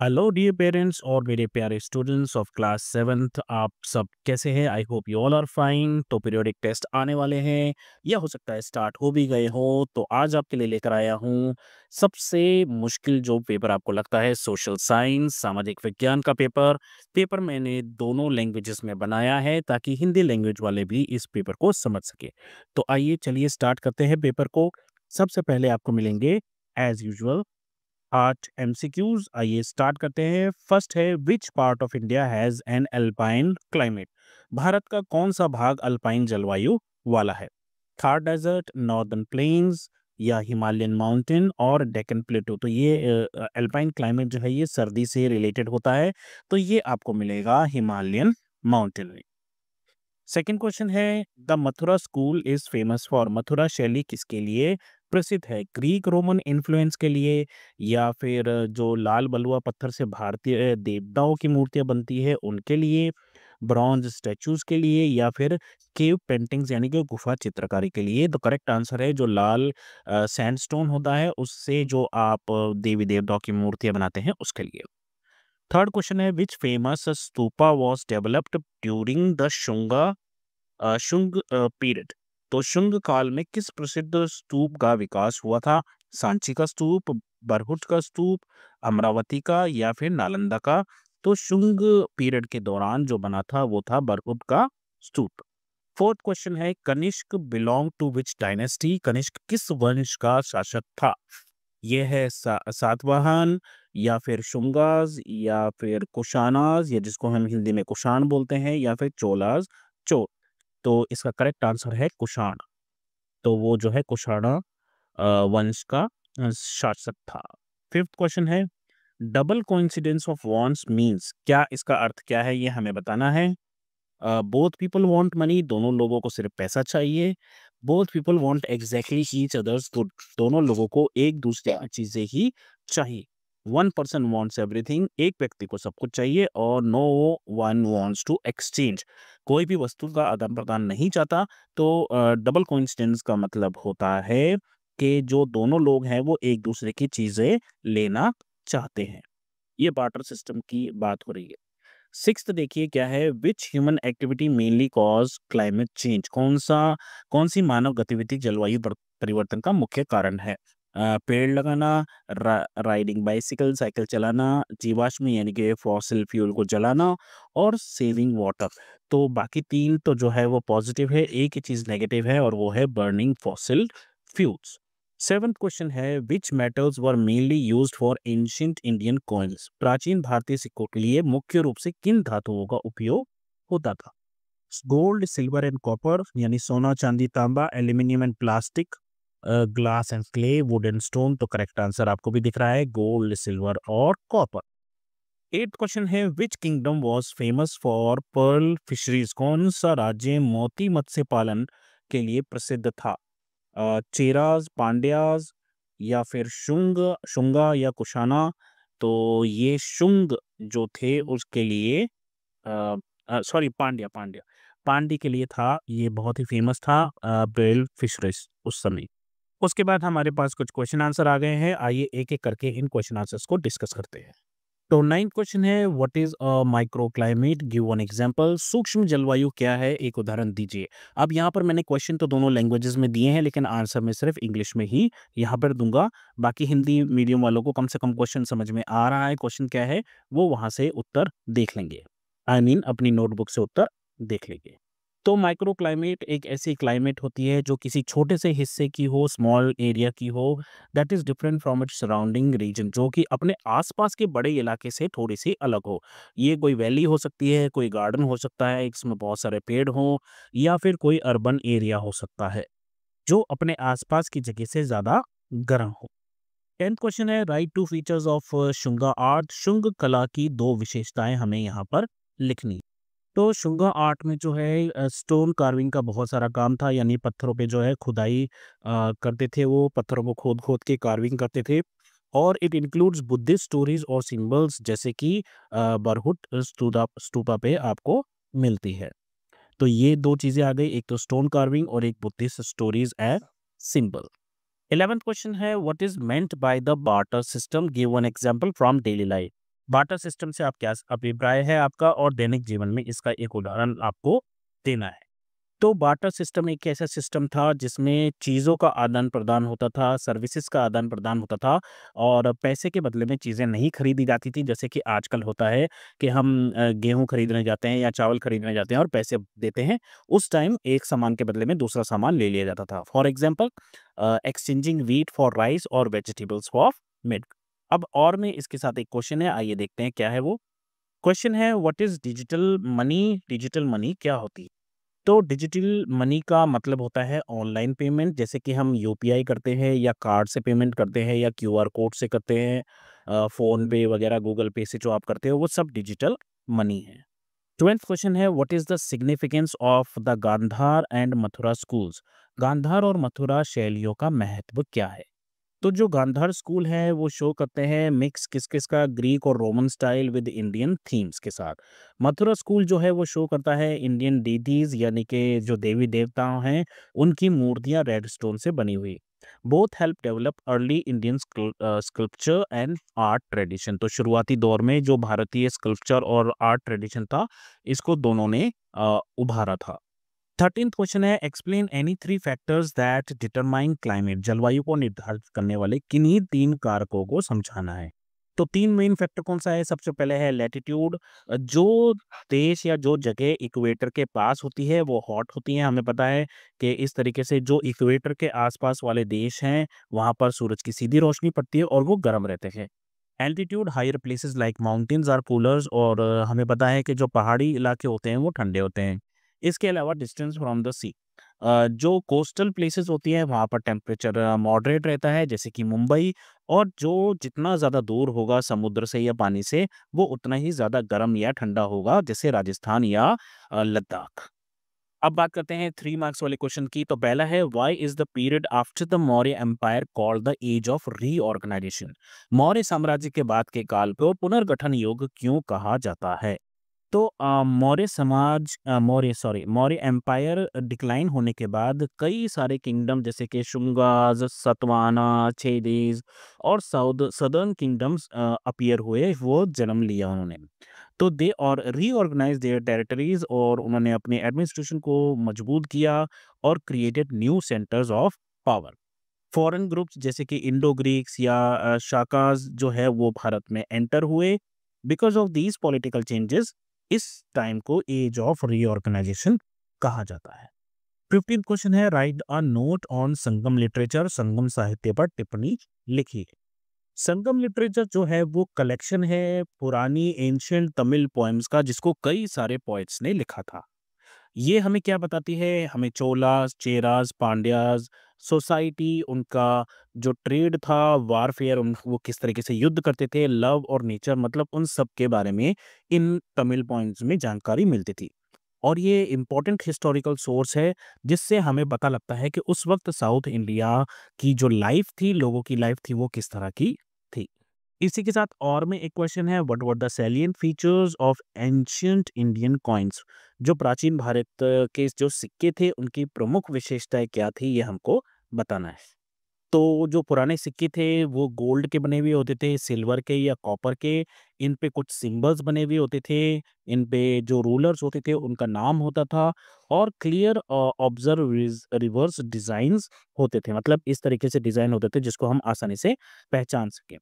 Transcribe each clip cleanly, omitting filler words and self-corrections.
Hello dear parents और मेरे प्यारे स्टूडेंट्स ऑफ क्लास सेवन्थ, आप सब कैसे हैं? I hope you all are fine. तो पीरियोडिक टेस्ट आने वाले हैं या हो सकता है स्टार्ट हो भी गए हो। तो आज आपके लिए लेकर आया हूँ सबसे मुश्किल जो पेपर आपको लगता है, सोशल साइंस, सामाजिक विज्ञान का पेपर मैंने दोनों लैंग्वेजेस में बनाया है ताकि हिंदी लैंग्वेज वाले भी इस पेपर को समझ सके। तो आइए चलिए स्टार्ट करते हैं पेपर को। सबसे पहले आपको मिलेंगे एज यूजुअल 8 एमसीक्यूज। आइए स्टार्ट करते हैं। फर्स्ट है, which part of India has an alpine climate? Bharat का कौन सा भाग अल्पाइन जलवायु वाला है? थार डेजर्ट, नॉर्दर्न प्लेन्स या हिमालयन माउंटेन और डेक्कन प्लेटो। तो ये अल्पाइन क्लाइमेट जो है ये सर्दी से रिलेटेड होता है, तो ये आपको मिलेगा हिमालयन माउंटेन। सेकंड क्वेश्चन है, the Mathura school is famous for? Mathura शैली किसके लिए प्रसिद्ध है? ग्रीक रोमन इन्फ्लुएंस के लिए, या फिर जो लाल बलुआ पत्थर से भारतीय देवताओं की मूर्तियां बनती है उनके लिए, ब्रॉन्ज स्टैचूज के लिए, या फिर केव पेंटिंग्स यानी कि गुफा चित्रकारी के लिए? तो करेक्ट आंसर है जो लाल सैंडस्टोन होता है उससे जो आप देवी देवताओं की मूर्तियां बनाते हैं उसके लिए। थर्ड क्वेश्चन है, which famous stupa was developed during the Shunga period? तो शुंग काल में किस प्रसिद्ध स्तूप का विकास हुआ था? सांची का स्तूप, बरहुट का स्तूप, अमरावती का, या फिर नालंदा का? तो शुंग पीरियड के दौरान जो बना था वो था बरहुट का स्तूप। फोर्थ क्वेश्चन है, Kanishka belong to which dynasty? Kanishka किस वंश का शासक था? ये है सातवाहन, या फिर शुंगास, या फिर कुशानास, या जिसको हम हिंदी में कुषाण बोलते हैं, या फिर चोलास चो। तो इसका करेक्ट आंसर है कुषाण। तो वो जो है कुषाणा वंश का शासक था। फिफ्थ क्वेश्चन है, double coincidence of wants means? क्या इसका अर्थ क्या है ये हमें बताना है। बोथ पीपल वांट मनी, दोनों लोगों को सिर्फ पैसा चाहिए। Both people want exactly each others good, दोनों लोगों को एक दूसरे की चीजें ही चाहिए। वन पर्सन वांट्स एवरीथिंग, एक व्यक्ति को सब कुछ चाहिए। और no one wants to exchange, कोई भी वस्तु का आदान प्रदान नहीं चाहता। तो डबल कोइंसिडेंस का मतलब होता है कि जो दोनों लोग हैं वो एक दूसरे की चीजें लेना चाहते हैं। ये बार्टर सिस्टम की बात हो रही है। सिक्स्थ देखिए क्या है, which human activity mainly cause climate change? कौन सी मानव गतिविधि जलवायु परिवर्तन का मुख्य कारण है? पेड़ लगाना, राइडिंग बाइसिकल, साइकिल चलाना, जीवाश्म यानी कि फॉसिल फ्यूल को जलाना, और सेविंग वाटर। तो बाकी तीन तो जो है वो पॉजिटिव है, एक ही चीज नेगेटिव है और वो है burning fossil fuels. Seventh question है, which metals were mainly used for ancient Indian coins? प्राचीन भारतीय सिक्कों के लिए मुख्य रूप से किन धातुओं का उपयोग होता था? गोल्ड, सिल्वर एंड कॉपर यानी सोना, चांदी, तांबा, aluminium and plastic, glass and clay, wood and stone. तो करेक्ट आंसर आपको भी दिख रहा है गोल्ड, सिल्वर और कॉपर। एट क्वेश्चन है, which kingdom was famous for pearl fisheries? कौन सा राज्य मोती मत्स्य पालन के लिए प्रसिद्ध था? चेरास, पांड्यास, या फिर शुंगा या कुशाना? तो ये शुंग जो थे उसके लिए सॉरी, पांड्या पांड्य के लिए था। ये बहुत ही फेमस था पेर्ल फिशरीज उस समय। उसके बाद हमारे पास कुछ क्वेश्चन आंसर आ गए हैं। आइए एक एक करके इन क्वेश्चन आंसर्स को डिस्कस करते हैं। तो नाइन्थ क्वेश्चन है, what is a micro climate? Give one example. सूक्ष्म जलवायु क्या है, एक उदाहरण दीजिए। अब यहाँ पर मैंने क्वेश्चन तो दोनों लैंग्वेजेस में दिए हैं लेकिन आंसर मैं सिर्फ इंग्लिश में ही यहाँ पर दूंगा। बाकी हिंदी मीडियम वालों को कम से कम क्वेश्चन समझ में आ रहा है क्वेश्चन क्या है, वो वहां से उत्तर देख लेंगे। आई मीन अपनी नोटबुक से उत्तर देख लेंगे। तो माइक्रो क्लाइमेट एक ऐसी क्लाइमेट होती है जो किसी छोटे से हिस्से की हो, स्मॉल एरिया की हो, that is different from its surrounding reason, जो कि अपने आसपास के बड़े इलाके से थोड़ी सी अलग हो। ये कोई वैली हो सकती है, कोई गार्डन हो सकता है इसमें बहुत सारे पेड़ हों, या फिर कोई अर्बन एरिया हो सकता है जो अपने आसपास की जगह से ज्यादा गर्म हो। 10th क्वेश्चन है, write two features of Shunga art? Shunga कला की दो विशेषताएं हमें यहाँ पर लिखनी। तो शुंगा आर्ट में जो है स्टोन कार्विंग का बहुत सारा काम था, यानी पत्थरों पे जो है खुदाई करते थे, वो पत्थरों को खोद खोद के कार्विंग करते थे। और इट इंक्लूड्स बुद्धिस्ट स्टोरीज और सिंबल्स जैसे कि बरहुट स्तूपा पे आपको मिलती है। तो ये दो चीजें आ गई, एक तो स्टोन कार्विंग और एक Buddhist stories and symbol. 11th question है, what is meant by the barter system? Give one example from daily life. Barter system से आप क्या अभिप्राय है आपका और दैनिक जीवन में इसका एक उदाहरण आपको देना है। तो बार्टर सिस्टम एक ऐसा सिस्टम था जिसमें चीज़ों का आदान-प्रदान होता था, सर्विसेज़ का आदान-प्रदान होता था और पैसे के बदले में चीज़ें नहीं खरीदी जाती थी, जैसे कि आजकल होता है कि हम गेहूँ खरीदने जाते हैं या चावल खरीदने जाते हैं और पैसे देते हैं। उस टाइम एक सामान के बदले में दूसरा सामान ले लिया जाता था। For example exchanging wheat for rice और वेजिटेबल्स फॉर मिल्क। अब और में इसके साथ एक क्वेश्चन है, आइए देखते हैं क्या है वो? क्वेश्चन है what is digital money? Digital money क्या होती है? तो डिजिटल मनी का मतलब होता है ऑनलाइन पेमेंट, जैसे कि हम यूपीआई करते हैं या कार्ड से पेमेंट करते हैं या क्यूआर कोड से करते हैं, फ़ोन पे वगैरह गूगल पे से जो आप करते हो वो सब डिजिटल मनी है। 12th क्वेश्चन है what is the significance of the Gandhara and Mathura schools? Gandhara और मथुरा शैलियों का महत्व क्या है? तो जो गांधार स्कूल है वो शो करते हैं मिक्स किस-किस का ग्रीक और Roman style with Indian themes के साथ। मथुरा स्कूल जो है वो शो करता है इंडियन डीटीज़ यानी कि जो देवी-देवता हैं उनकी मूर्तियाँ रेड स्टोन से बनी हुई। Both help develop early Indian sculpture and art tradition. तो शुरुआती दौर में जो भारतीय स्कल्पचर और आर्ट ट्रेडिशन था इसको दोनों ने उभारा था। 13th क्वेश्चन है explain any 3 factors that determine climate. जलवायु को निर्धारित करने वाले किन्हीं 3 कारकों को समझाना है। तो 3 मेन फैक्टर कौन-सा है? सबसे पहले है लैटीट्यूड। जो देश या जो जगह इक्वेटर के पास होती है वो हॉट होती हैं। हमें पता है कि इस तरीके से जो इक्वेटर के आस-पास वाले देश हैं, वहाँ पर सूरज की सीधी रोशनी पड़ती है और वो गर्म रहते हैं। Altitude higher places like mountains are coolers और हमें पता है कि जो पहाड़ी इलाके होते हैं वो ठंडे होते हैं। इसके अलावा डिस्टेंस फ्रॉम द सी, जो कोस्टल प्लेसेस होती हैं वहाँ पर टेम्परेचर मॉडरेट रहता है जैसे कि मुंबई, और जो जितना ज़्यादा दूर होगा समुद्र से या पानी से वो उतना ही ज़्यादा गर्म या ठंडा होगा जैसे राजस्थान या लद्दाख। अब बात करते हैं 3 मार्क्स वाले क्वेश्चन की। तो पहला है why is the period after the Maurya empire called the age of reorganisation? Maurya साम्राज्य के बाद के काल को पुनर्गठन युग क्यों कहा जाता है? तो मौर्य एम्पायर डिक्लाइन होने के बाद कई सारे किंगडम जैसे कि शुंगास, सतवाना, चेदीज और सदर्न किंगडम्स अपीयर हुए, वो जन्म लिया उन्होंने। तो दे और रीऑर्गेनाइज देयर टेरिटरीज और उन्होंने अपने एडमिनिस्ट्रेशन को मजबूत किया और created new centres of power. Foreign groups जैसे कि इंडो ग्रीक्स या शाकास जो है वो भारत में एंटर हुए। Because of these political changes इस टाइम को एज ऑफ रीऑर्गेनाइजेशन कहा जाता है। 15th क्वेश्चन है write a note on Sangam literature. Sangam साहित्य पर टिप्पणी लिखी। संगम लिटरेचर जो है वो कलेक्शन है पुरानी एंशियंट तमिल पोएम्स का जिसको कई सारे पोएट्स ने लिखा था। ये हमें क्या बताती है? हमें चोलास, चेरास, पांड्यास, सोसाइटी, उनका जो ट्रेड था, वारफेयर, उन वो किस तरीके से युद्ध करते थे, लव और नेचर, मतलब उन सब के बारे में इन तमिल पोएम्स में जानकारी मिलती थी। और ये इम्पोर्टेंट हिस्टोरिकल सोर्स है जिससे हमें पता लगता है कि उस वक़्त साउथ इंडिया की जो लाइफ़ थी, लोगों की लाइफ़ थी, वो किस तरह की थी। इसी के साथ और में एक क्वेश्चन है what were the salient features of ancient Indian coins? जो प्राचीन भारत के जो सिक्के थे उनकी प्रमुख विशेषताएं क्या थी, ये हमको बताना है। तो जो पुराने सिक्के थे वो गोल्ड के बने हुए होते थे, सिल्वर के या कॉपर के। इन पे कुछ सिंबल्स बने हुए होते थे। इन पे जो रूलर्स होते थे उनका नाम होता था और क्लियर ऑब्जर्व रिवर्स डिजाइन्स होते थे, मतलब इस तरीके से डिजाइन होते थे जिसको हम आसानी से पहचान सकें।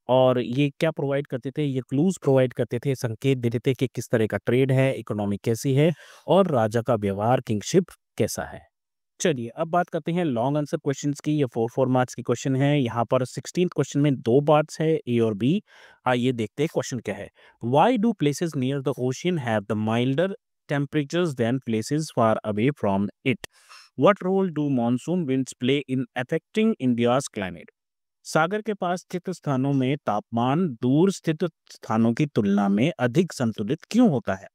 और ये क्या प्रोवाइड करते थे? ये क्लूज़ प्रोवाइड करते थे, संकेत देते थे कि किस तरह का ट्रेड है, इकोनॉमी कैसी है और राजा का व्यवहार, किंगशिप कैसा है। चलिए, अब बात करते हैं लॉन्ग आंसर क्वेश्चंस की। ये 4 मार्क्स की क्वेश्चन है। यहाँ पर 16th क्वेश्चन में 2 पार्ट्स है, ए और बी। आइए देखते हैं क्वेश्चन क्या है। Why do places near the ocean have the milder temperatures than places far away from it? What role do monsoon winds play in affecting India's climate? सागर के पास स्थित स्थानों में तापमान दूर स्थित स्थानों की तुलना में अधिक संतुलित क्यों होता है?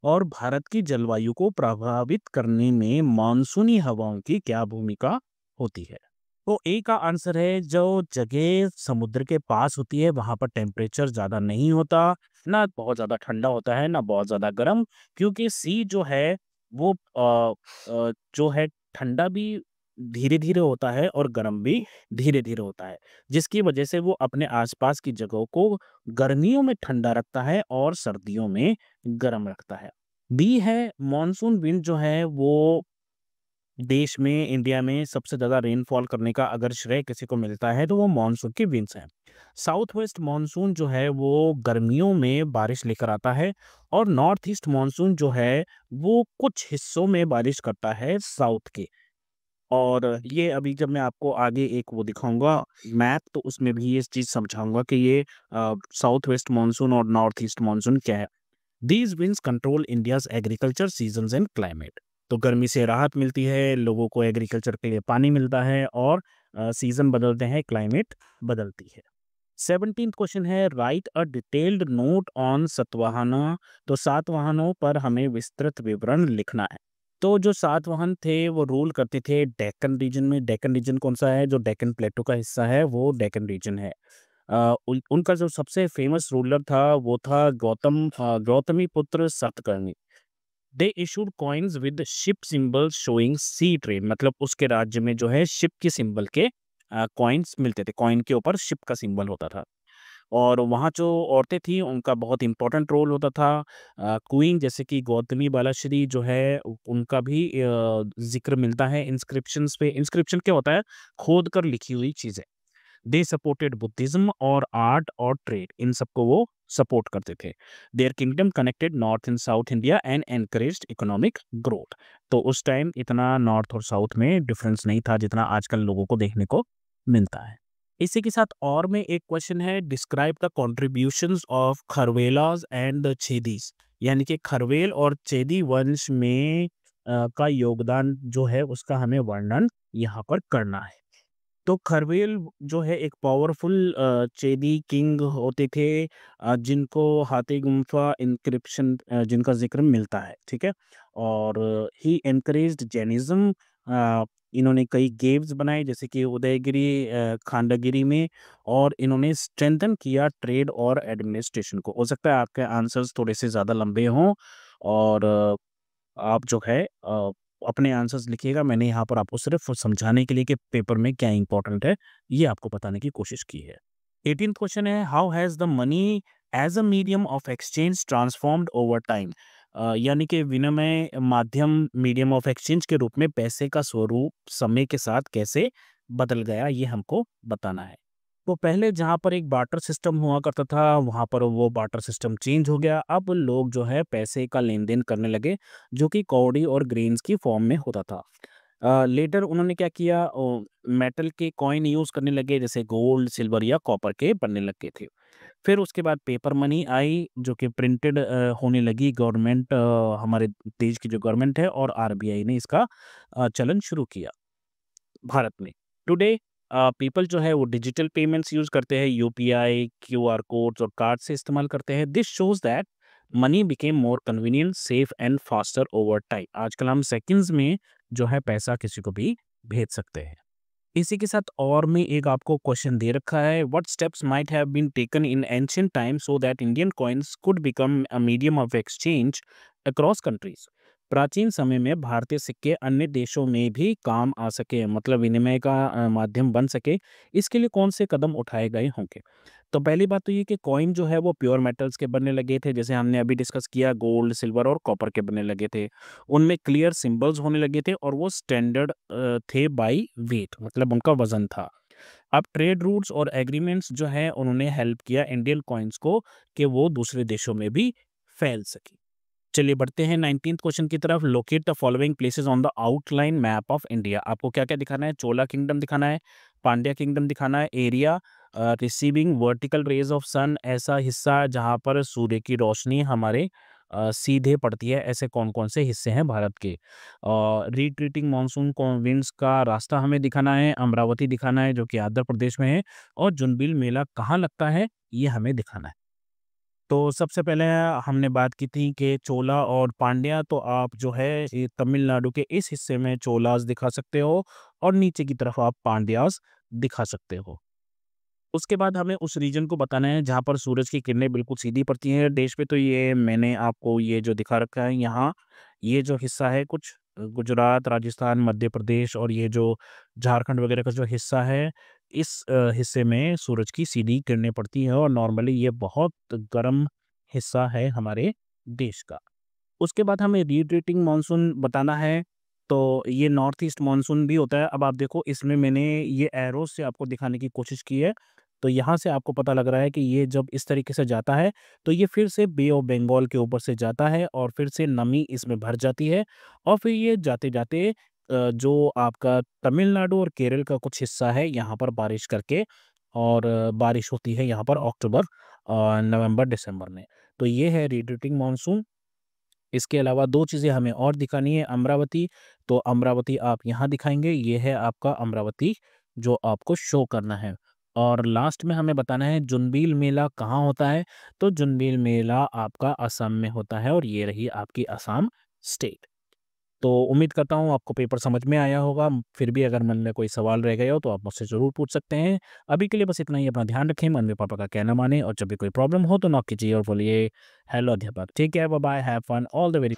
और भारत की जलवायु को प्रभावित करने में मानसूनी हवाओं की क्या भूमिका होती है? तो ए का आंसर है जो जगह समुद्र के पास होती है वहां पर टेम्परेचर ज्यादा नहीं होता, ना बहुत ज्यादा ठंडा होता है ना बहुत ज्यादा गर्म, क्योंकि सी जो है वो जो है ठंडा भी धीरे-धीरे होता है और गर्म भी धीरे-धीरे होता है, जिसकी वजह से वो अपने आसपास की जगहों को गर्मियों में ठंडा रखता है और सर्दियों में गर्म रखता है। बी है मॉनसून विंड जो है वो देश में, इंडिया में सबसे ज़्यादा रेनफॉल करने का अगर श्रेय किसी को मिलता है तो वो मानसून की विंड्स हैं। साउथ वेस्ट मानसून जो है वो गर्मियों में बारिश लेकर आता है और नॉर्थ ईस्ट मानसून जो है वो कुछ हिस्सों में बारिश करता है साउथ के। और ये अभी जब मैं आपको आगे एक वो दिखाऊँगा मैप, तो उसमें भी ये चीज़ समझाऊँगा कि ये साउथ वेस्ट मानसून और नॉर्थ ईस्ट मानसून क्या है। These winds control India's agriculture seasons and climate. तो गर्मी से राहत मिलती है, लोगों को एग्रीकल्चर के लिए पानी मिलता है और सीजन बदलते हैं, क्लाइमेट बदलती है। 17th क्वेश्चन है write a detailed note on Satavahana. तो सातवाहनों पर हमें विस्तृत विवरण लिखना है। तो जो सातवाहन थे वो रूल करते थे डेक्कन रीजन में। डेक्कन रीजन कौन सा है? जो डेक्कन प्लेटो का हिस्सा है वो डेक्कन रीजन है। उनका जो सबसे फेमस रूलर था वो था Gautamiputra Satakarni. They issued coins with ship symbols showing sea trade. मतलब उसके राज्य में जो है शिप के सिंबल के कॉइन्स मिलते थे। कॉइन के ऊपर शिप का सिंबल होता था। और वहाँ जो औरतें थी उनका बहुत इम्पोर्टेंट रोल होता था। क्वीन जैसे कि गौतमी बालाश्री जो है उनका भी ज़िक्र मिलता है इंस्क्रिप्शंस पे। इंस्क्रिप्शन क्या होता है? खोद कर लिखी हुई चीज़ें। दे सपोर्टेड बुद्धिज्म और आर्ट और ट्रेड, इन सबको वो सपोर्ट करते थे। There kingdom connected north and south India and encouraged economic growth. तो उस टाइम इतना नॉर्थ और साउथ में डिफरेंस नहीं था जितना आजकल लोगों को देखने को मिलता है। इसी के साथ और में एक क्वेश्चन है describe the contributions of Kharavela's and the Chedis. यानी कि खरवेल और चेदी वंश में का योगदान जो है उसका हमें वर्णन यहाँ पर करना है। तो खरवेल जो है एक पावरफुल चेदी किंग होते थे, जिनको हाथी गुम्फा इंक्रिप्शन जिनका ज़िक्र मिलता है, ठीक है? और ही एनकरेज्ड जैनिज़्म। इन्होंने कई केव्स बनाए जैसे कि उदयगिरी, खंडगिरी में। और इन्होंने स्ट्रेंथन किया ट्रेड और एडमिनिस्ट्रेशन को। हो सकता है आपके आंसर्स थोड़े से ज़्यादा लंबे हों और आप जो है अपने आंसर्स लिखिएगा। मैंने यहाँ पर आपको सिर्फ़ समझाने के लिए कि पेपर में क्या इम्पोर्टेंट है, ये आपको बताने की कोशिश की है। 18th क्वेश्चन है how has the money as a medium of exchange transformed over time. यानी कि विनिमय माध्यम मीडियम ऑफ एक्सचेंज के रूप में पैसे का स्वरूप समय के साथ कैसे बदल गया, ये हमको बताना है। तो पहले जहाँ पर एक बार्टर सिस्टम हुआ करता था, वहाँ पर वो बार्टर सिस्टम चेंज हो गया। अब लोग जो है पैसे का लेन-देन करने लगे, जो कि कौड़ी और ग्रेन्स की फॉर्म में होता था। लेटर उन्होंने क्या किया, मेटल के कॉइन यूज़ करने लगे, जैसे गोल्ड, सिल्वर या कॉपर के बनने लग गए थे। फिर उसके बाद पेपर मनी आई, जो कि प्रिंटेड होने लगी। गवर्नमेंट, हमारे देश की जो गवर्नमेंट है और आरबीआई ने इसका चलन शुरू किया भारत में। टुडे पीपल जो है वो डिजिटल पेमेंट्स यूज़ करते हैं, यूपीआई, क्यूआर कोड्स और कार्ड से इस्तेमाल करते हैं। This shows that money became more convenient, safe and faster over time. आजकल हम सेकंड्स में जो है पैसा किसी को भी भेज सकते हैं। इसी के साथ और में एक आपको क्वेश्चन दे रखा है what steps might have been taken in ancient time so that Indian coins could become a medium of exchange across countries. प्राचीन समय में भारतीय सिक्के अन्य देशों में भी काम आ सके, मतलब विनिमय का माध्यम बन सके, इसके लिए कौन से कदम उठाए गए होंगे? तो पहली बात तो ये कि कॉइन जो है वो प्योर मेटल्स के बनने लगे थे, जैसे हमने अभी डिस्कस किया गोल्ड, सिल्वर और कॉपर के बनने लगे थे। उनमें क्लियर सिंबल्स होने लगे थे और वो स्टैंडर्ड थे बाय वेट, मतलब उनका वजन था। अब ट्रेड रूट्स और एग्रीमेंट्स जो है उन्होंने हेल्प किया इंडियन कॉइन्स को कि वो दूसरे देशों में भी फैल सके। चलिए बढ़ते हैं 19th क्वेश्चन की तरफ। Locate the following places on the outline map of India. आपको क्या क्या दिखाना है? चोला किंगडम दिखाना है, पांड्या किंगडम दिखाना है, area receiving vertical rays of sun, ऐसा हिस्सा जहाँ पर सूर्य की रोशनी हमारे सीधे पड़ती है, ऐसे कौन कौन से हिस्से हैं भारत के। रिट्रीटिंग मानसून विंड्स का रास्ता हमें दिखाना है, अमरावती दिखाना है जो कि आंध्र प्रदेश में है, और जुनबिल मेला कहाँ लगता है ये हमें दिखाना है। तो सबसे पहले हमने बात की थी कि चोला और पांड्या, तो आप जो है ये तमिलनाडु के इस हिस्से में चोलास दिखा सकते हो और नीचे की तरफ आप पांड्यास दिखा सकते हो। उसके बाद हमें उस रीजन को बताना है जहाँ पर सूरज की किरणें बिल्कुल सीधी पड़ती हैं देश पे। तो ये मैंने आपको ये जो दिखा रखा है यहाँ, ये जो हिस्सा है कुछ गुजरात, राजस्थान, मध्य प्रदेश और ये जो झारखंड वगैरह का जो हिस्सा है, इस हिस्से में सूरज की सीधी किरणें पड़ती हैं और नॉर्मली ये बहुत गर्म हिस्सा है हमारे देश का। उसके बाद हमें रीट्रेटिंग मानसून बताना है, तो ये नॉर्थ ईस्ट मानसून भी होता है। अब आप देखो इसमें मैंने ये एरोज़ से आपको दिखाने की कोशिश की है, तो यहाँ से आपको पता लग रहा है कि ये जब इस तरीके से जाता है, तो ये फिर से बे ऑफ बंगाल के ऊपर से जाता है और फिर से नमी इसमें भर जाती है और फिर ये जाते-जाते जो आपका तमिलनाडु और केरल का कुछ हिस्सा है, यहाँ पर बारिश करके और बारिश होती है यहाँ पर अक्टूबर, नवंबर, दिसंबर में। तो ये है रीट्रेटिंग मानसून। इसके अलावा 2 चीज़ें हमें और दिखानी है, अमरावती, तो अमरावती आप यहाँ दिखाएँगे, ये है आपका अमरावती जो आपको शो करना है। और लास्ट में हमें बताना है जुनबिल मेला कहाँ होता है, तो जुनबिल मेला आपका असम में होता है और ये रही आपकी असम स्टेट। तो उम्मीद करता हूँ आपको पेपर समझ में आया होगा, फिर भी अगर मन में कोई सवाल रह गए हो तो आप मुझसे ज़रूर पूछ सकते हैं। अभी के लिए बस इतना ही, अपना ध्यान रखें, मम्मी-पापा का कहना मानें और जब भी कोई प्रॉब्लम हो तो नॉक कीजिए और बोलिए, हेलो अध्यापक, take care, bye bye, have fun, all the very